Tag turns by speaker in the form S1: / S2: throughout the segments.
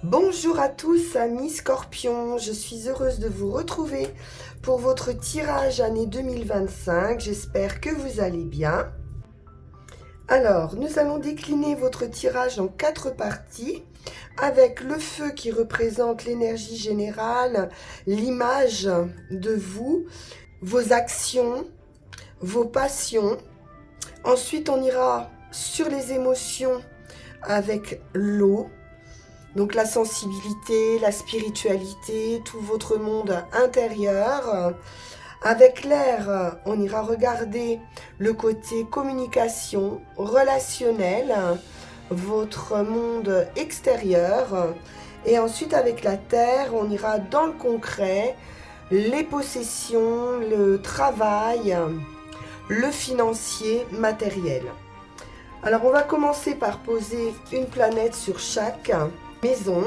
S1: Bonjour à tous, amis Scorpions, je suis heureuse de vous retrouver pour votre tirage année 2025. J'espère que vous allez bien. Alors, nous allons décliner votre tirage en 4 parties avec le feu qui représente l'énergie générale, l'image de vous, vos actions, vos passions. Ensuite, on ira sur les émotions avec l'eau. Donc la sensibilité, la spiritualité, tout votre monde intérieur. Avec l'air, on ira regarder le côté communication, relationnel, votre monde extérieur. Et ensuite avec la terre, on ira dans le concret, les possessions, le travail, le financier, matériel. Alors on va commencer par poser une planète sur chaque maison.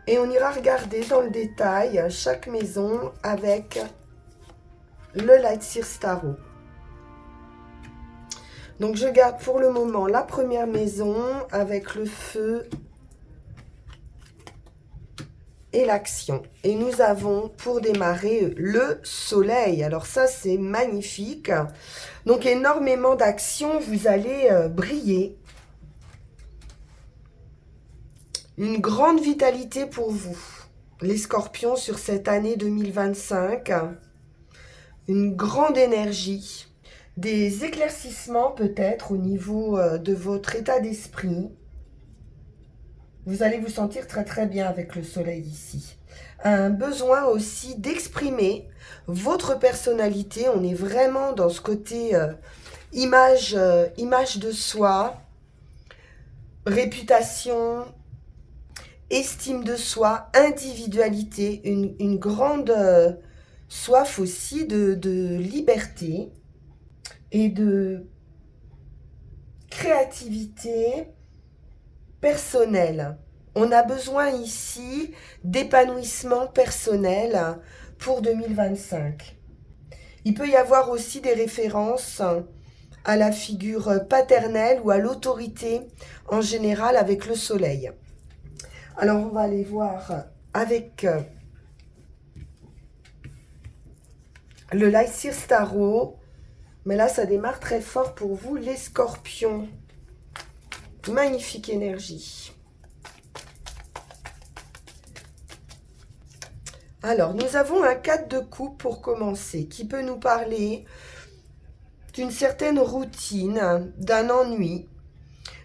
S1: Et on ira regarder dans le détail chaque maison avec le Light Source Tarot. Donc je garde pour le moment la première maison avec le feu et l'action. Et nous avons pour démarrer le soleil. Alors ça c'est magnifique. Donc énormément d'action, vous allez briller. Une grande vitalité pour vous, les scorpions, sur cette année 2025. Une grande énergie. Des éclaircissements peut-être au niveau de votre état d'esprit. Vous allez vous sentir très très bien avec le soleil ici. Un besoin aussi d'exprimer votre personnalité. On est vraiment dans ce côté image de soi, réputation, estime de soi, individualité, une grande soif aussi de liberté et de créativité personnelle. On a besoin ici d'épanouissement personnel pour 2025. Il peut y avoir aussi des références à la figure paternelle ou à l'autorité en général avec le soleil. Alors, on va aller voir avec le Light Source Tarot. Mais là, ça démarre très fort pour vous, les scorpions. Magnifique énergie. Alors, nous avons un 4 de coupe pour commencer, qui peut nous parler d'une certaine routine, d'un ennui,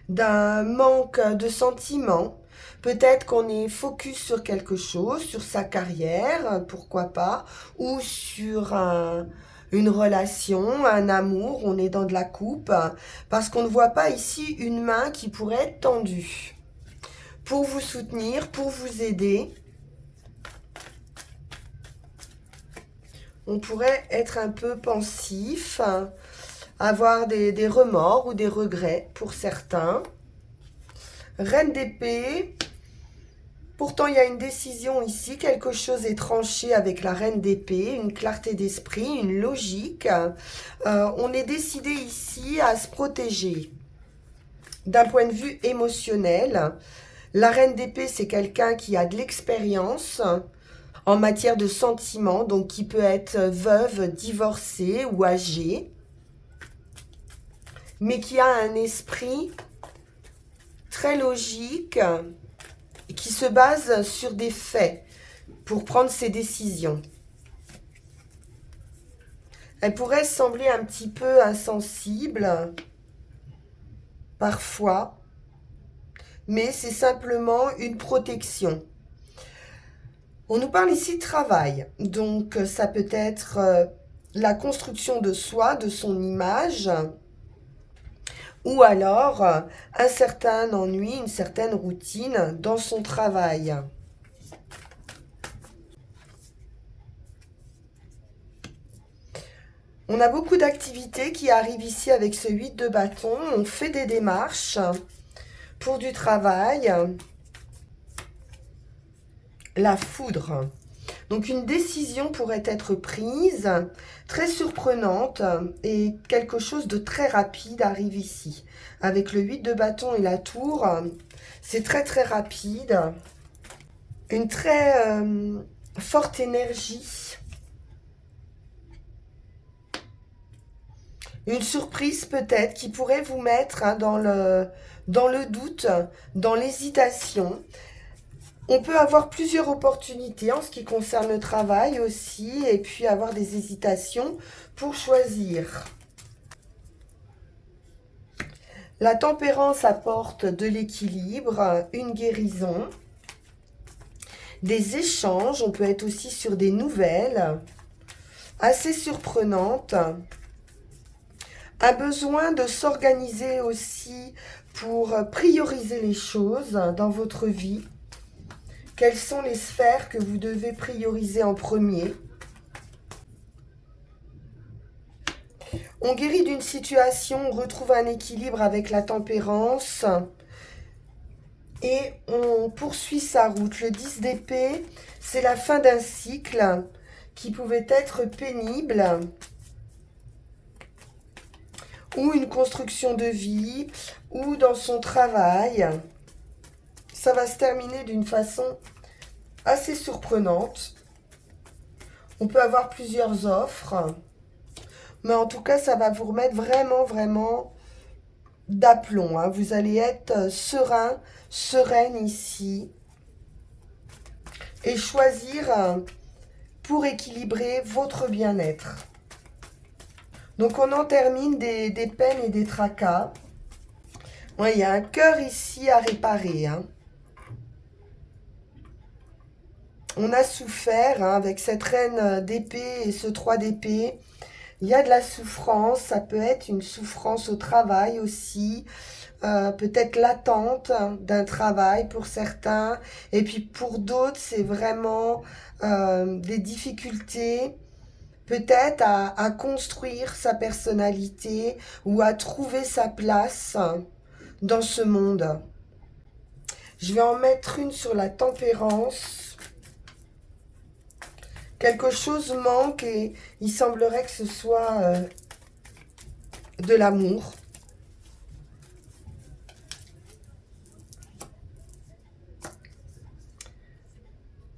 S1: d'un manque de sentiments. Peut-être qu'on est focus sur quelque chose, sur sa carrière, pourquoi pas, ou sur une relation, un amour, on est dans de la coupe, parce qu'on ne voit pas ici une main qui pourrait être tendue pour vous soutenir, pour vous aider. On pourrait être un peu pensif, avoir des remords ou des regrets pour certains. Reine d'épée. Pourtant, il y a une décision ici, quelque chose est tranché avec la reine d'épée, une clarté d'esprit, une logique. On est décidé ici à se protéger d'un point de vue émotionnel. La reine d'épée, c'est quelqu'un qui a de l'expérience en matière de sentiments, donc qui peut être veuve, divorcée ou âgée, mais qui a un esprit très logique, qui se base sur des faits pour prendre ses décisions. Elle pourrait sembler un petit peu insensible, parfois, mais c'est simplement une protection. On nous parle ici de travail, donc ça peut être la construction de soi, de son image, ou alors un certain ennui, une certaine routine dans son travail. On a beaucoup d'activités qui arrivent ici avec ce 8 de bâton. On fait des démarches pour du travail. La foudre. Donc une décision pourrait être prise, très surprenante, et quelque chose de très rapide arrive ici. Avec le 8 de bâton et la tour, c'est très très rapide. Une très forte énergie. Une surprise peut-être qui pourrait vous mettre dans le doute, dans l'hésitation. On peut avoir plusieurs opportunités en ce qui concerne le travail aussi, et puis avoir des hésitations pour choisir. La tempérance apporte de l'équilibre, une guérison, des échanges. On peut être aussi sur des nouvelles assez surprenantes. Un besoin de s'organiser aussi pour prioriser les choses dans votre vie. Quelles sont les sphères que vous devez prioriser en premier? On guérit d'une situation, on retrouve un équilibre avec la tempérance et on poursuit sa route. Le 10 d'épée, c'est la fin d'un cycle qui pouvait être pénible ou une construction de vie ou dans son travail. Ça va se terminer d'une façon assez surprenante. On peut avoir plusieurs offres. Mais en tout cas, ça va vous remettre vraiment, vraiment d'aplomb. Hein. Vous allez être serein, sereine ici. Et choisir pour équilibrer votre bien-être. Donc, on en termine des peines et des tracas. Ouais, il y a un cœur ici à réparer. Hein. On a souffert avec cette reine d'épée et ce 3 d'épée. Il y a de la souffrance, ça peut être une souffrance au travail aussi, peut-être l'attente d'un travail pour certains. Et puis pour d'autres, c'est vraiment des difficultés peut-être à construire sa personnalité ou à trouver sa place dans ce monde. Je vais en mettre une sur la tempérance. Quelque chose manque et il semblerait que ce soit de l'amour.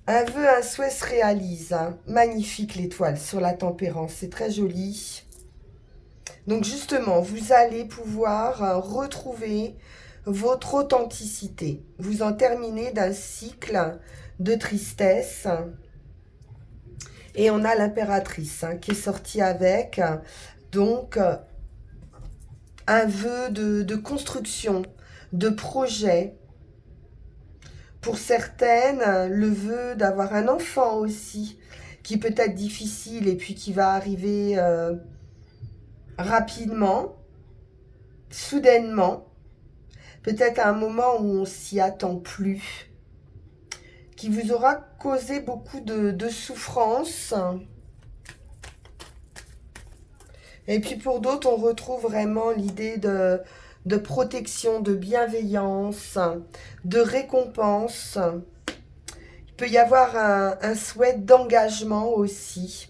S1: Un vœu, un souhait se réalise. Hein. Magnifique l'étoile sur la tempérance, c'est très joli. Donc justement, vous allez pouvoir retrouver votre authenticité. Vous en terminez d'un cycle de tristesse. Et on a l'impératrice qui est sortie avec, donc, un vœu de construction, de projet. Pour certaines, le vœu d'avoir un enfant aussi, qui peut être difficile et puis qui va arriver rapidement, soudainement, peut-être à un moment où on s'y attend plus, qui vous aura causé beaucoup de souffrance. Et puis pour d'autres, on retrouve vraiment l'idée de protection, de bienveillance, de récompense. Il peut y avoir un souhait d'engagement aussi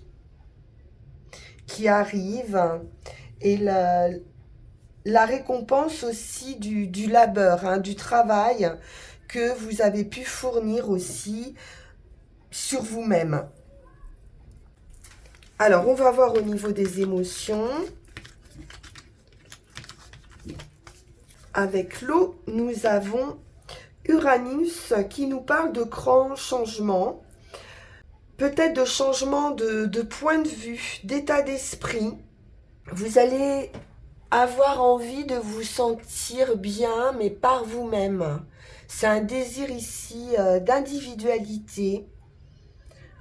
S1: qui arrive. Et la récompense aussi du labeur, du travail que vous avez pu fournir aussi sur vous-même. Alors, on va voir au niveau des émotions. Avec l'eau, nous avons Uranus qui nous parle de grands changements, peut-être de changements de point de vue, d'état d'esprit. Vous allez avoir envie de vous sentir bien, mais par vous-même. C'est un désir ici d'individualité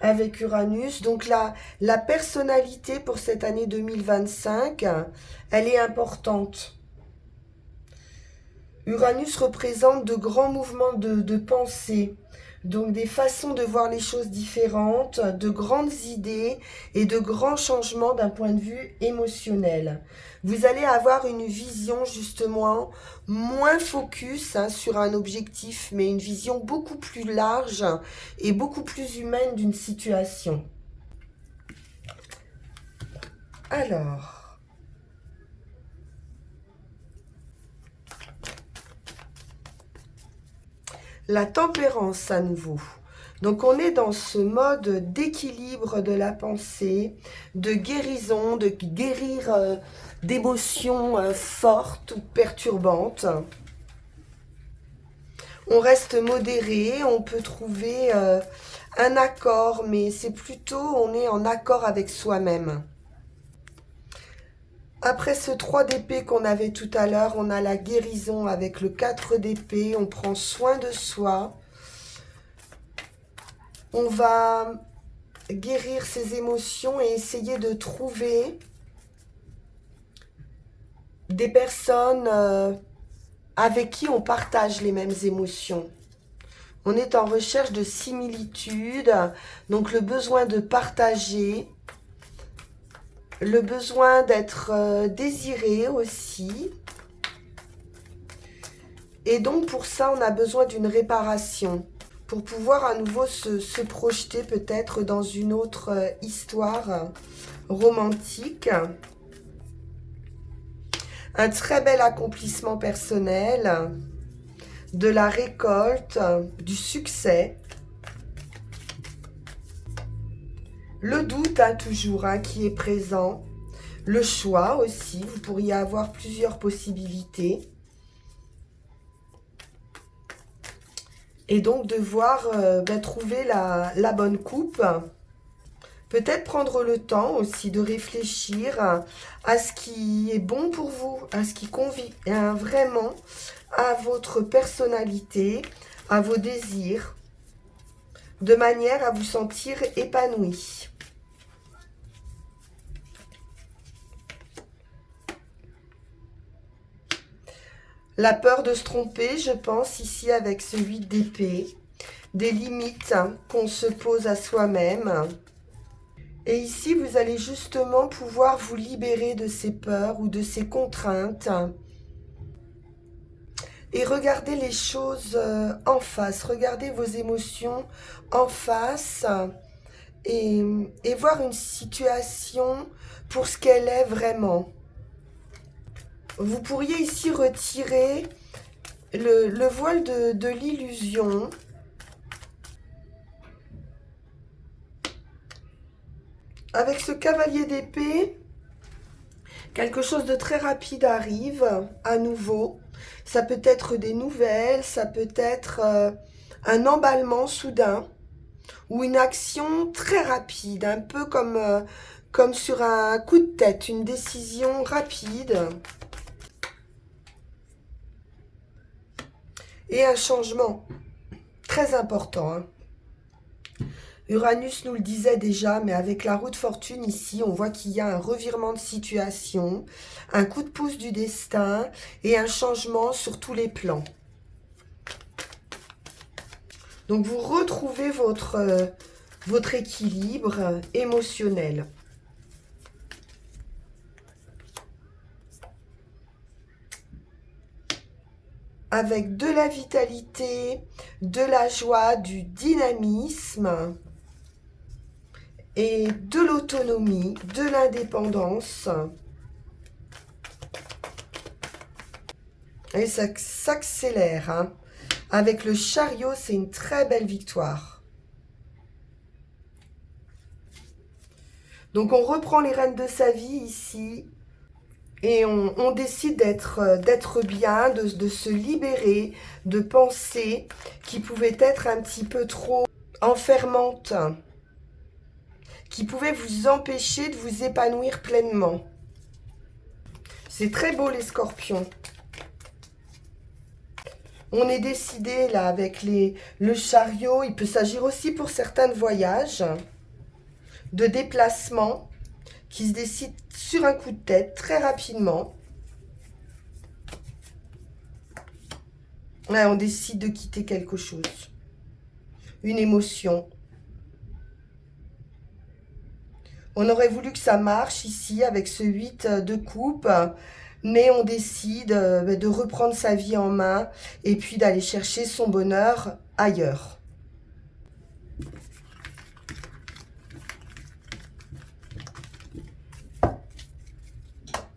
S1: avec Uranus. Donc la personnalité pour cette année 2025, elle est importante. Uranus représente de grands mouvements de pensée, Donc des façons de voir les choses différentes, de grandes idées et de grands changements d'un point de vue émotionnel. Vous allez avoir une vision justement moins focus sur un objectif, mais une vision beaucoup plus large et beaucoup plus humaine d'une situation. Alors, la tempérance à nouveau. Donc on est dans ce mode d'équilibre de la pensée, de guérison, de guérir d'émotions fortes ou perturbantes. On reste modéré, on peut trouver un accord, mais c'est plutôt on est en accord avec soi-même. Après ce 3 d'épée qu'on avait tout à l'heure, on a la guérison avec le 4 d'épée, on prend soin de soi. On va guérir ses émotions et essayer de trouver des personnes avec qui on partage les mêmes émotions. On est en recherche de similitudes, donc le besoin de partager, le besoin d'être désiré aussi. Et donc pour ça, on a besoin d'une réparation, pour pouvoir à nouveau se projeter peut-être dans une autre histoire romantique. Un très bel accomplissement personnel, de la récolte, du succès. Le doute toujours qui est présent. Le choix aussi, vous pourriez avoir plusieurs possibilités. Et donc devoir trouver la bonne coupe. Peut-être prendre le temps aussi de réfléchir à ce qui est bon pour vous, à ce qui convient vraiment à votre personnalité, à vos désirs, de manière à vous sentir épanoui. La peur de se tromper, je pense ici avec ce 8 d'épée, des limites qu'on se pose à soi-même. Et ici, vous allez justement pouvoir vous libérer de ces peurs ou de ces contraintes et regarder les choses en face, regarder vos émotions en face et voir une situation pour ce qu'elle est vraiment. Vous pourriez ici retirer le voile de l'illusion. Avec ce cavalier d'épée, quelque chose de très rapide arrive à nouveau. Ça peut être des nouvelles, ça peut être un emballement soudain ou une action très rapide, un peu comme sur un coup de tête, une décision rapide. Et un changement très important. Uranus nous le disait déjà, mais avec la roue de fortune ici, on voit qu'il y a un revirement de situation, un coup de pouce du destin et un changement sur tous les plans. Donc vous retrouvez votre équilibre émotionnel. Avec de la vitalité, de la joie, du dynamisme et de l'autonomie, de l'indépendance. Et ça s'accélère. Avec le chariot, c'est une très belle victoire. Donc on reprend les rênes de sa vie ici. Et on décide d'être bien, de se libérer de pensées qui pouvaient être un petit peu trop enfermantes, qui pouvaient vous empêcher de vous épanouir pleinement. C'est très beau les scorpions. On est décidé là avec le chariot, il peut s'agir aussi pour certains de voyages, de déplacements, qui se décide sur un coup de tête très rapidement. Ouais, on décide de quitter quelque chose. une émotion. On aurait voulu que ça marche ici avec ce 8 de coupe, mais on décide de reprendre sa vie en main et puis d'aller chercher son bonheur ailleurs.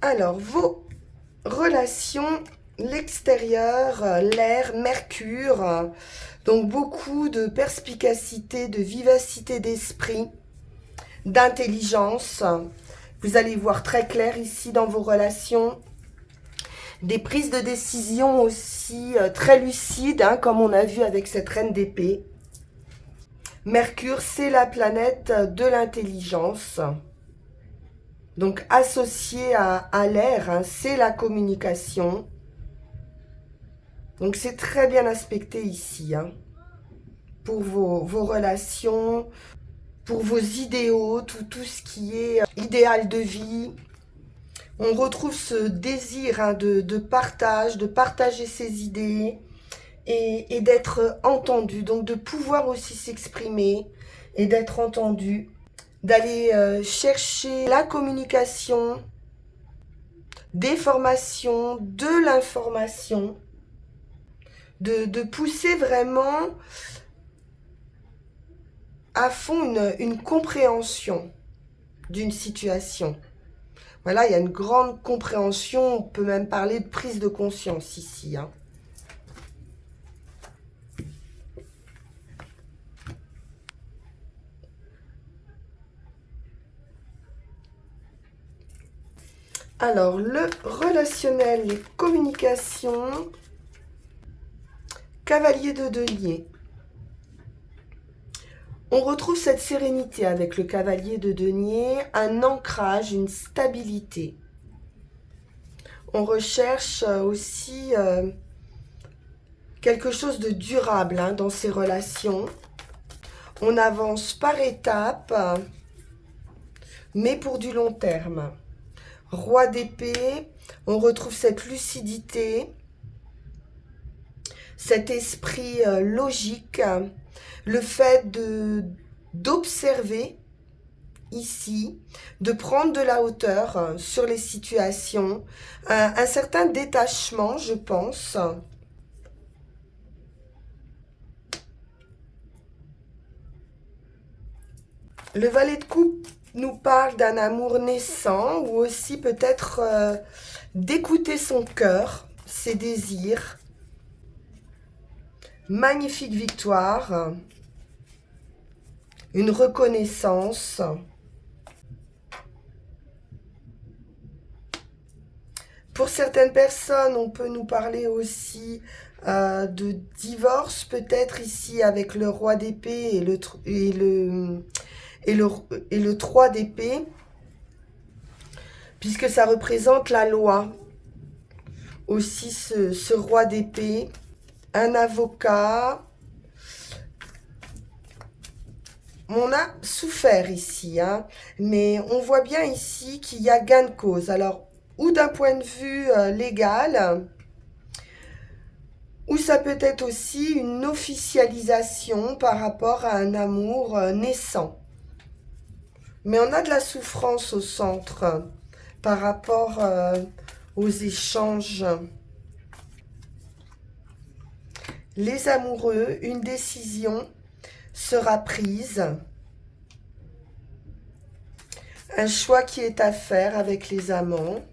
S1: Alors, vos relations, l'extérieur, l'air, Mercure, donc beaucoup de perspicacité, de vivacité d'esprit, d'intelligence. Vous allez voir très clair ici dans vos relations. Des prises de décision aussi très lucides, hein, comme on a vu avec cette reine d'épée. Mercure, c'est la planète de l'intelligence. Donc, associé à l'air, hein, c'est la communication. Donc, c'est très bien aspecté ici, hein, pour vos relations, pour vos idéaux, tout ce qui est idéal de vie. On retrouve ce désir, hein, de partage, de partager ses idées et d'être entendu. Donc, de pouvoir aussi s'exprimer et d'être entendu. D'aller chercher la communication, des formations, de l'information, de pousser vraiment à fond une compréhension d'une situation. Voilà, il y a une grande compréhension, on peut même parler de prise de conscience ici, hein. Alors, le relationnel, les communications, cavalier de denier. On retrouve cette sérénité avec le cavalier de denier, un ancrage, une stabilité. On recherche aussi quelque chose de durable, hein, dans ces relations. On avance par étapes, mais pour du long terme. Roi d'épée, on retrouve cette lucidité, cet esprit logique, le fait d'observer ici, de prendre de la hauteur sur les situations, un certain détachement, je pense. Le valet de coupe nous parle d'un amour naissant ou aussi peut-être d'écouter son cœur, ses désirs. Magnifique victoire, une reconnaissance. Pour certaines personnes, on peut nous parler aussi de divorce, peut-être ici avec le roi d'épée et le 3 d'épée, puisque ça représente la loi. Aussi ce roi d'épée, un avocat. On a souffert ici, hein, mais on voit bien ici qu'il y a gain de cause. Alors, ou d'un point de vue légal, ou ça peut être aussi une officialisation par rapport à un amour naissant. Mais on a de la souffrance au centre par rapport aux échanges. Les amoureux, une décision sera prise. Un choix qui est à faire avec les amants.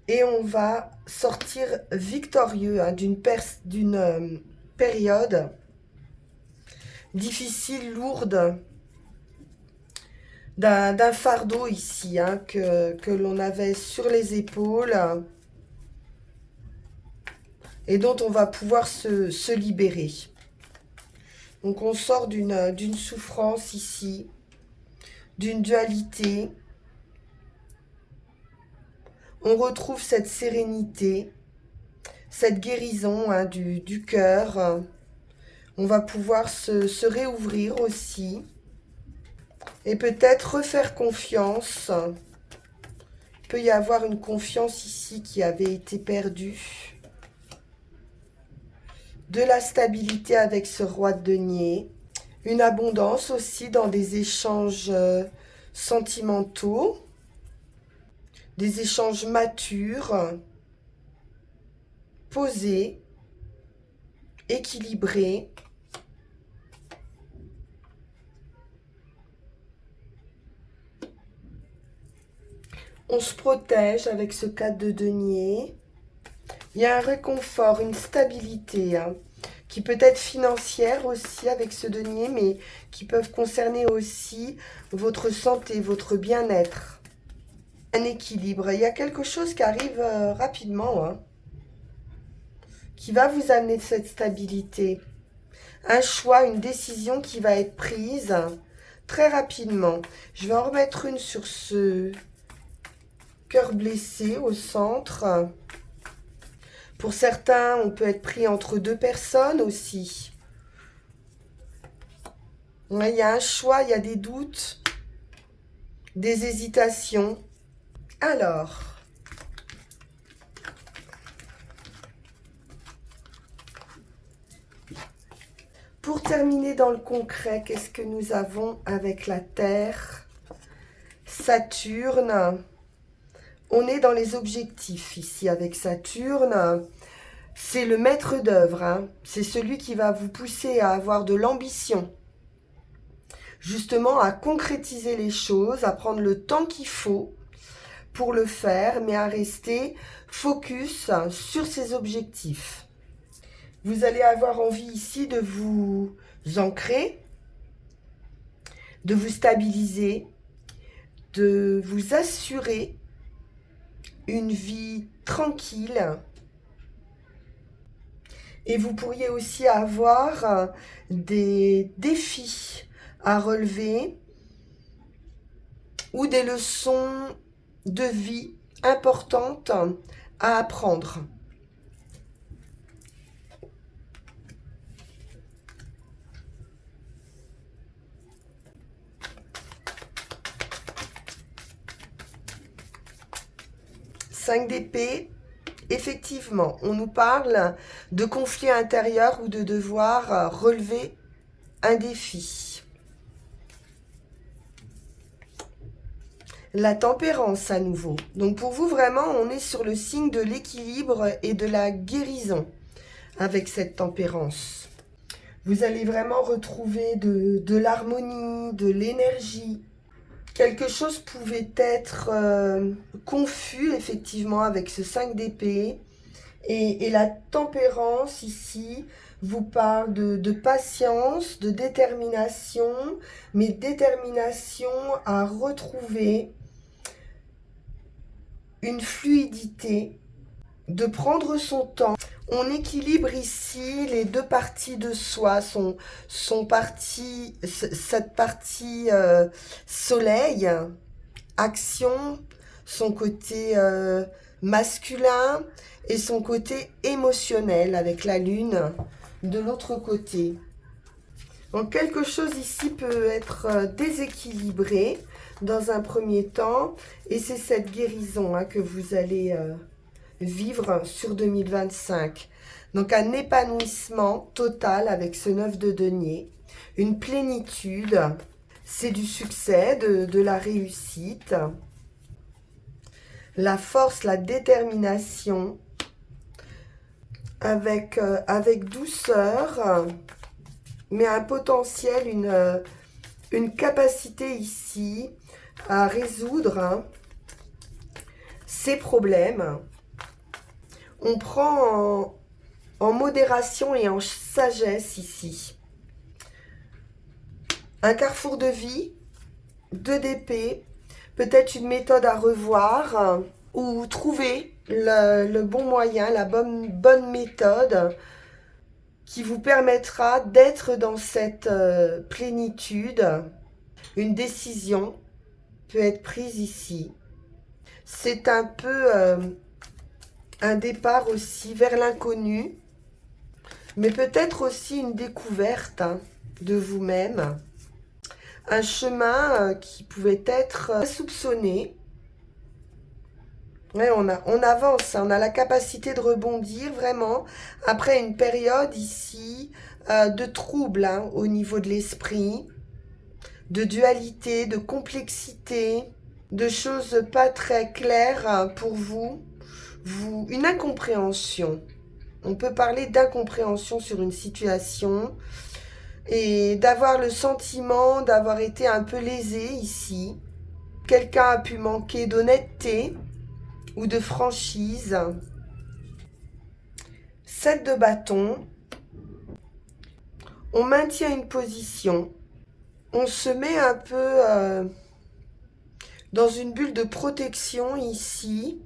S1: Et on va sortir victorieux, hein, d'une période difficile, lourde, d'un fardeau ici, hein, que l'on avait sur les épaules et dont on va pouvoir se libérer. Donc on sort d'une souffrance ici, d'une dualité. On retrouve cette sérénité, cette guérison, hein, du cœur. On va pouvoir se réouvrir aussi. Et peut-être refaire confiance. Il peut y avoir une confiance ici qui avait été perdue. de la stabilité avec ce roi de denier, une abondance aussi dans des échanges sentimentaux, des échanges matures, posés, équilibrés. On se protège avec ce 4 de denier. Il y a un réconfort, une stabilité, hein, qui peut être financière aussi avec ce denier, mais qui peuvent concerner aussi votre santé, votre bien-être. Un équilibre. Il y a quelque chose qui arrive rapidement, hein, qui va vous amener cette stabilité. Un choix, une décision qui va être prise très rapidement. Je vais en remettre une sur ce cœur blessé au centre. Pour certains, on peut être pris entre deux personnes aussi. Il y a un choix, il y a des doutes, des hésitations. Alors, pour terminer dans le concret, qu'est-ce que nous avons avec la Terre? Saturne. On est dans les objectifs ici avec Saturne. C'est le maître d'œuvre, hein. C'est celui qui va vous pousser à avoir de l'ambition. Justement, à concrétiser les choses, à prendre le temps qu'il faut pour le faire, mais à rester focus sur ses objectifs. Vous allez avoir envie ici de vous ancrer, de vous stabiliser, de vous assurer une vie tranquille. Et vous pourriez aussi avoir des défis à relever ou des leçons de vie importantes à apprendre. Cinq d'épée, effectivement, on nous parle de conflit intérieur ou de devoir relever un défi. La tempérance à nouveau. Donc pour vous, vraiment, on est sur le signe de l'équilibre et de la guérison avec cette tempérance. Vous allez vraiment retrouver de l'harmonie, de l'énergie. Quelque chose pouvait être confus, effectivement, avec ce 5 d'épée. Et la tempérance, ici, vous parle de patience, de détermination, mais détermination à retrouver une fluidité, de prendre son temps. On équilibre ici les deux parties de soi, cette partie soleil, action, son côté masculin et son côté émotionnel avec la lune de l'autre côté. Donc quelque chose ici peut être déséquilibré dans un premier temps et c'est cette guérison que vous allez vivre sur 2025. Donc un épanouissement total avec ce 9 de denier, une plénitude, c'est du succès, de la réussite, la force, la détermination, avec douceur, mais un potentiel, une capacité ici à résoudre ces problèmes. On prend en modération et en sagesse ici. Un carrefour de vie, 2 d'épée, peut-être une méthode à revoir ou trouver le bon moyen, la bonne méthode qui vous permettra d'être dans cette plénitude. Une décision peut être prise ici. C'est un peu un départ aussi vers l'inconnu, mais peut-être aussi une découverte de vous-même. Un chemin qui pouvait être soupçonné, Ouais, on avance, hein, on a la capacité de rebondir vraiment après une période ici de trouble, hein, au niveau de l'esprit, de dualité, de complexité, de choses pas très claires pour vous, une incompréhension. On peut parler d'incompréhension sur une situation et d'avoir le sentiment d'avoir été un peu lésé ici. Quelqu'un a pu manquer d'honnêteté ou de franchise. 7 de bâton. On maintient une position. On se met un peu dans une bulle de protection ici.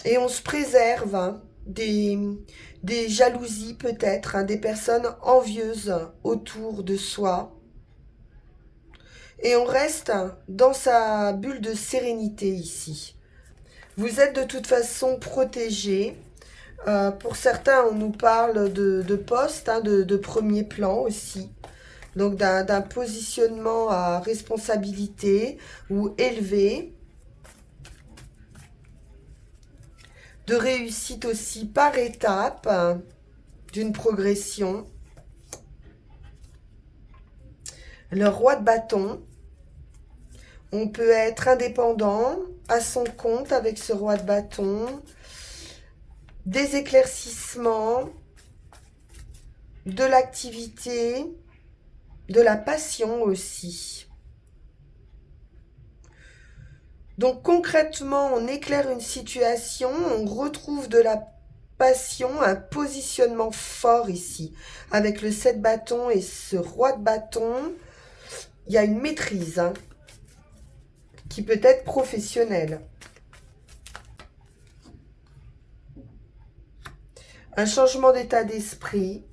S1: Et on se préserve, hein, des jalousies peut-être, hein, des personnes envieuses autour de soi. Et on reste dans sa bulle de sérénité ici. Vous êtes de toute façon protégé. Pour certains, on nous parle de poste, hein, de premier plan aussi. Donc d'un positionnement à responsabilité ou élevé. De réussite aussi par étape, d'une progression. Le roi de bâton. On peut être indépendant, à son compte avec ce roi de bâton. Des éclaircissements, de l'activité, de la passion aussi. Donc concrètement, on éclaire une situation, on retrouve de la passion, un positionnement fort ici. Avec le 7 bâtons et ce roi de bâton, il y a une maîtrise, hein, qui peut être professionnelle. Un changement d'état d'esprit,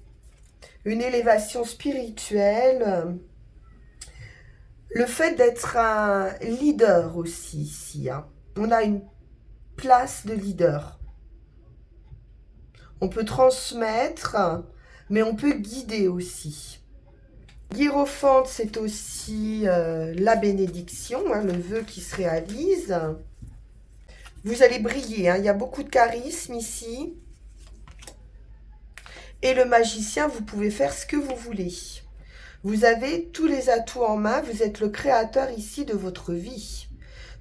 S1: une élévation spirituelle, le fait d'être un leader aussi ici, hein. On a une place de leader. On peut transmettre, mais on peut guider aussi. Hiérophante, c'est aussi la bénédiction, hein, le vœu qui se réalise. Vous allez briller, hein, il y a beaucoup de charisme ici. Et le magicien, vous pouvez faire ce que vous voulez. Vous avez tous les atouts en main, vous êtes le créateur ici de votre vie.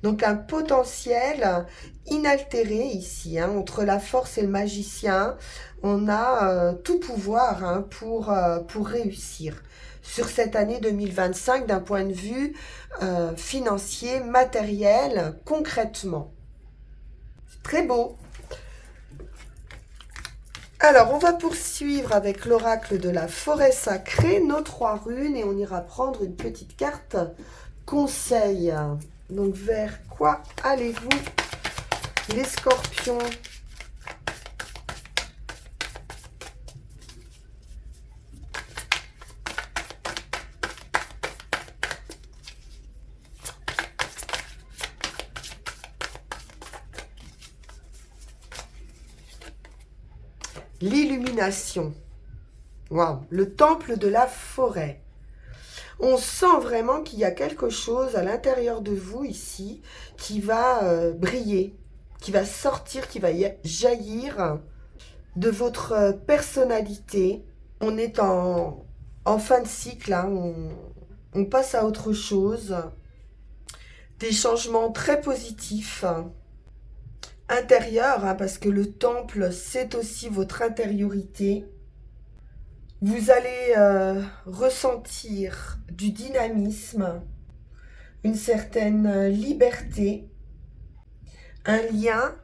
S1: Donc un potentiel inaltéré ici, hein, entre la force et le magicien. On a tout pouvoir, hein, pour réussir sur cette année 2025 d'un point de vue financier, matériel, concrètement. C'est très beau. Alors, on va poursuivre avec l'oracle de la forêt sacrée, nos 3 runes, et on ira prendre une petite carte conseil. Donc, vers quoi allez-vous, les scorpions ? L'illumination. Waouh, le temple de la forêt. On sent vraiment qu'il y a quelque chose à l'intérieur de vous ici qui va briller, qui va sortir, qui va jaillir de votre personnalité. On est en fin de cycle, hein, on passe à autre chose. Des changements très positifs, hein, intérieurs, hein, parce que le temple, c'est aussi votre intériorité. Vous allez ressentir du dynamisme, une certaine liberté, un lien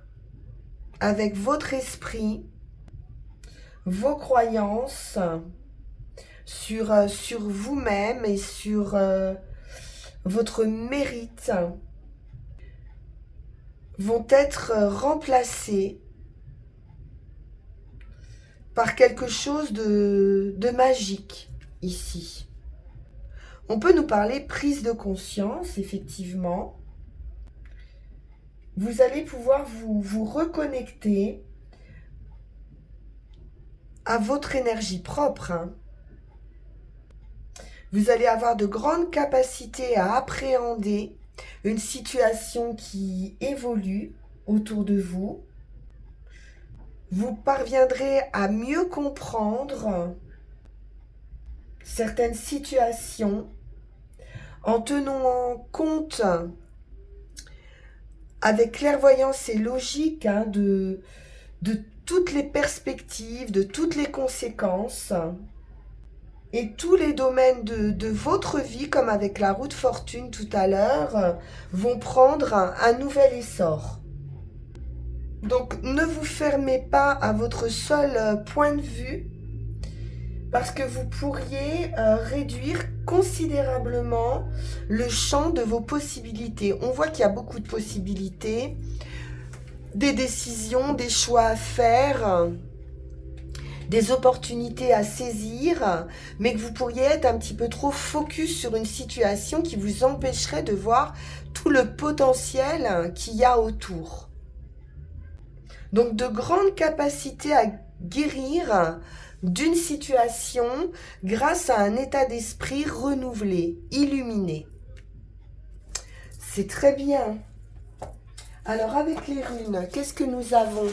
S1: avec votre esprit, vos croyances sur vous-même et sur votre mérite vont être remplacés par quelque chose de magique ici. On peut nous parler prise de conscience, effectivement. Vous allez pouvoir vous reconnecter à votre énergie propre, hein. Vous allez avoir de grandes capacités à appréhender une situation qui évolue autour de vous. Vous parviendrez à mieux comprendre certaines situations en tenant compte avec clairvoyance et logique de toutes les perspectives, de toutes les conséquences et tous les domaines de votre vie, comme avec la roue de fortune tout à l'heure, vont prendre un nouvel essor. Donc ne vous fermez pas à votre seul point de vue parce que vous pourriez réduire considérablement le champ de vos possibilités. On voit qu'il y a beaucoup de possibilités, des décisions, des choix à faire, des opportunités à saisir, mais que vous pourriez être un petit peu trop focus sur une situation qui vous empêcherait de voir tout le potentiel qu'il y a autour. Donc de grandes capacités à guérir d'une situation grâce à un état d'esprit renouvelé, illuminé. C'est très bien. Alors avec les runes, qu'est-ce que nous avons ?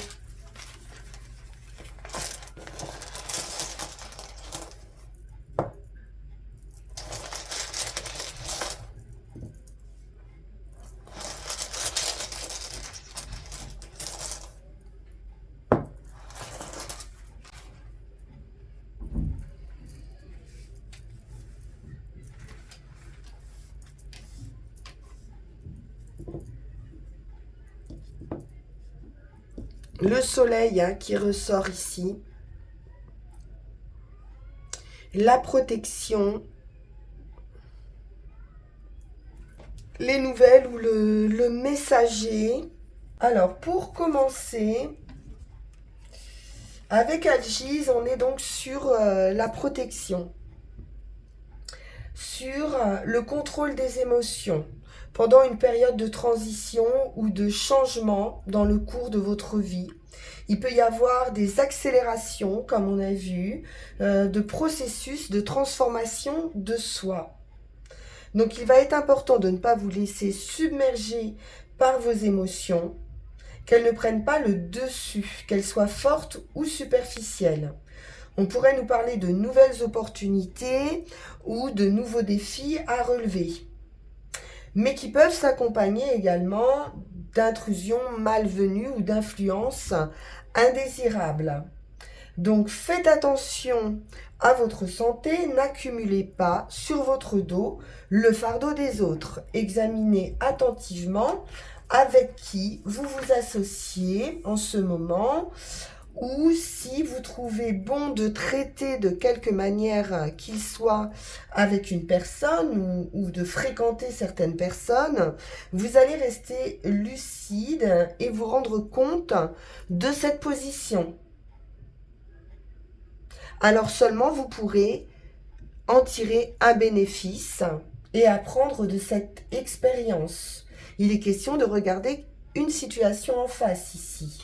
S1: Le soleil qui ressort ici, la protection, les nouvelles ou le messager. Alors pour commencer, avec Algise, on est donc sur la protection, sur le contrôle des émotions. Pendant une période de transition ou de changement dans le cours de votre vie, il peut y avoir des accélérations, comme on a vu, de processus de transformation de soi. Donc il va être important de ne pas vous laisser submerger par vos émotions, qu'elles ne prennent pas le dessus, qu'elles soient fortes ou superficielles. On pourrait nous parler de nouvelles opportunités ou de nouveaux défis à relever, mais qui peuvent s'accompagner également d'intrusions malvenues ou d'influences indésirables. Donc faites attention à votre santé, n'accumulez pas sur votre dos le fardeau des autres. Examinez attentivement avec qui vous vous associez en ce moment, ou si vous trouvez bon de traiter de quelque manière qu'il soit avec une personne ou de fréquenter certaines personnes, vous allez rester lucide et vous rendre compte de cette position. Alors seulement vous pourrez en tirer un bénéfice et apprendre de cette expérience. Il est question de regarder une situation en face ici.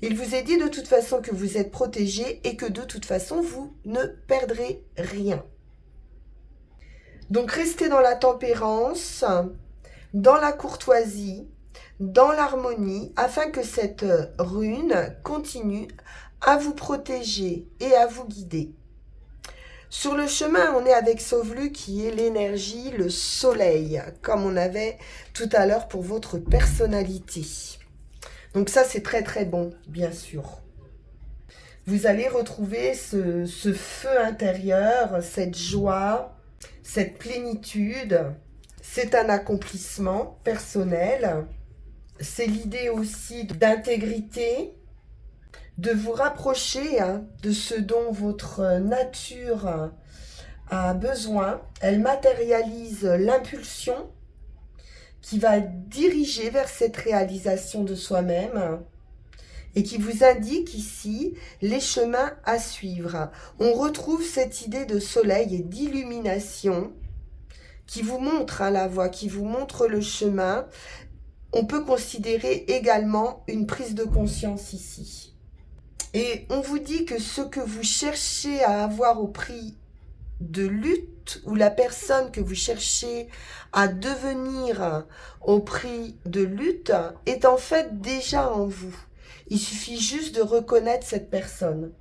S1: Il vous est dit de toute façon que vous êtes protégé et que de toute façon, vous ne perdrez rien. Donc, restez dans la tempérance, dans la courtoisie, dans l'harmonie, afin que cette rune continue à vous protéger et à vous guider. Sur le chemin, on est avec Sauvelu qui est l'énergie, le soleil, comme on avait tout à l'heure pour votre personnalité. Donc ça, c'est très très bon, bien sûr. Vous allez retrouver ce feu intérieur, cette joie, cette plénitude. C'est un accomplissement personnel. C'est l'idée aussi d'intégrité, de vous rapprocher de ce dont votre nature a besoin. Elle matérialise l'impulsion qui va diriger vers cette réalisation de soi-même et qui vous indique ici les chemins à suivre. On retrouve cette idée de soleil et d'illumination qui vous montre la voie, qui vous montre le chemin. On peut considérer également une prise de conscience ici. Et on vous dit que ce que vous cherchez à avoir au prix de lutte ou la personne que vous cherchez à devenir au prix de lutte est en fait déjà en vous. Il suffit juste de reconnaître cette personne.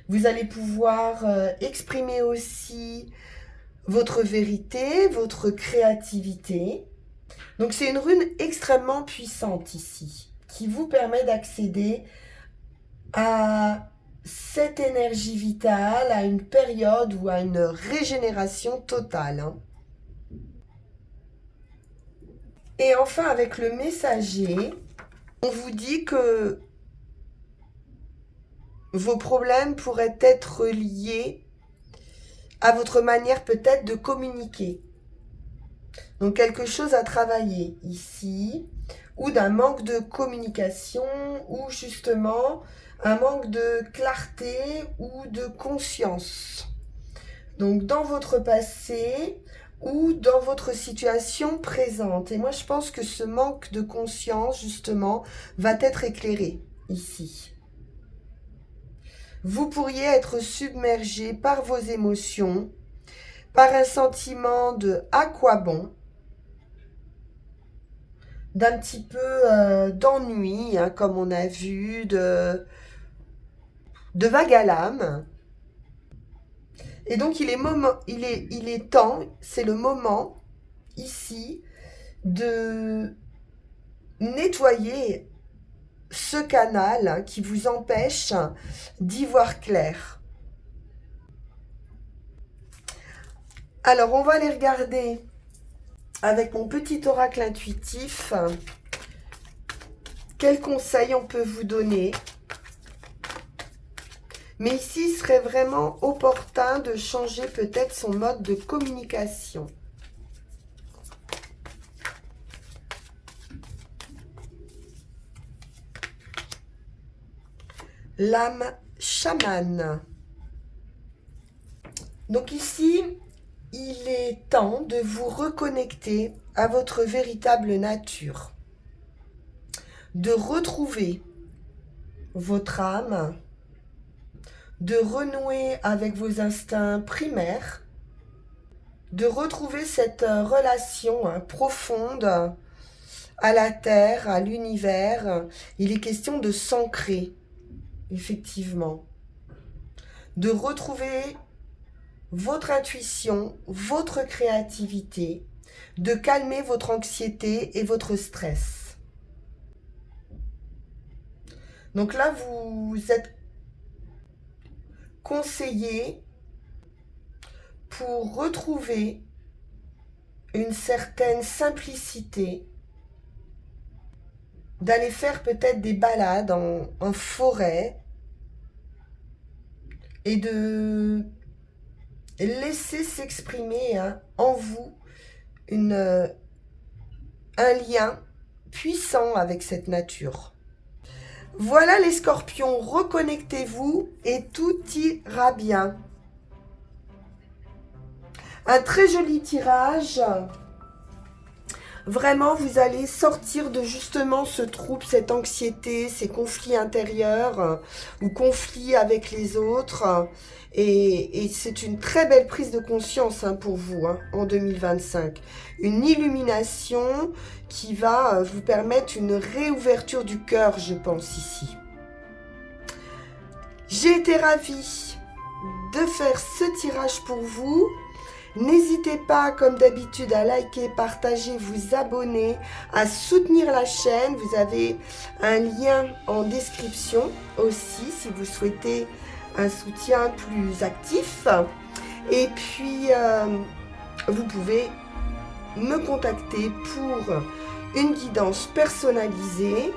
S1: Vous allez pouvoir exprimer aussi votre vérité, votre créativité. Donc c'est une rune extrêmement puissante ici, qui vous permet d'accéder à cette énergie vitale, à une période ou à une régénération totale. Hein. Et enfin, avec le messager, on vous dit que vos problèmes pourraient être liés à votre manière peut-être de communiquer. Donc quelque chose à travailler ici, ou d'un manque de communication, ou justement un manque de clarté ou de conscience. Donc dans votre passé ou dans votre situation présente. Et moi je pense que ce manque de conscience justement va être éclairé ici. Vous pourriez être submergé par vos émotions, par un sentiment de à quoi bon, d'un petit peu d'ennui, hein, comme on a vu, de vague à l'âme. Et donc il est temps, c'est le moment ici de nettoyer ce canal hein, qui vous empêche d'y voir clair. Alors on va aller regarder avec mon petit oracle intuitif quels conseils on peut vous donner. Mais ici, il serait vraiment opportun de changer peut-être son mode de communication. L'âme chamane. Donc ici, il est temps de vous reconnecter à votre véritable nature. De retrouver votre âme, de renouer avec vos instincts primaires, de retrouver cette relation profonde à la Terre, à l'univers. Il est question de s'ancrer, effectivement. De retrouver votre intuition, votre créativité, de calmer votre anxiété et votre stress. Donc là, vous êtes conseillé pour retrouver une certaine simplicité, d'aller faire peut-être des balades en forêt et de laisser s'exprimer hein, en vous un lien puissant avec cette nature. Voilà les scorpions, reconnectez-vous et tout ira bien. Un très joli tirage. Vraiment, vous allez sortir de justement ce trouble, cette anxiété, ces conflits intérieurs ou conflits avec les autres. Et c'est une très belle prise de conscience hein, pour vous hein, en 2025. Une illumination qui va vous permettre une réouverture du cœur, je pense, ici. J'ai été ravie de faire ce tirage pour vous. N'hésitez pas, comme d'habitude, à liker, partager, vous abonner, à soutenir la chaîne. Vous avez un lien en description aussi si vous souhaitez un soutien plus actif. Et puis, vous pouvez me contacter pour une guidance personnalisée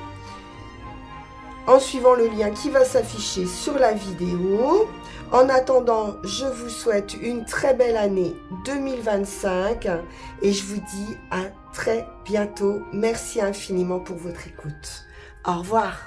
S1: en suivant le lien qui va s'afficher sur la vidéo. En attendant, je vous souhaite une très belle année 2025 et je vous dis à très bientôt. Merci infiniment pour votre écoute. Au revoir.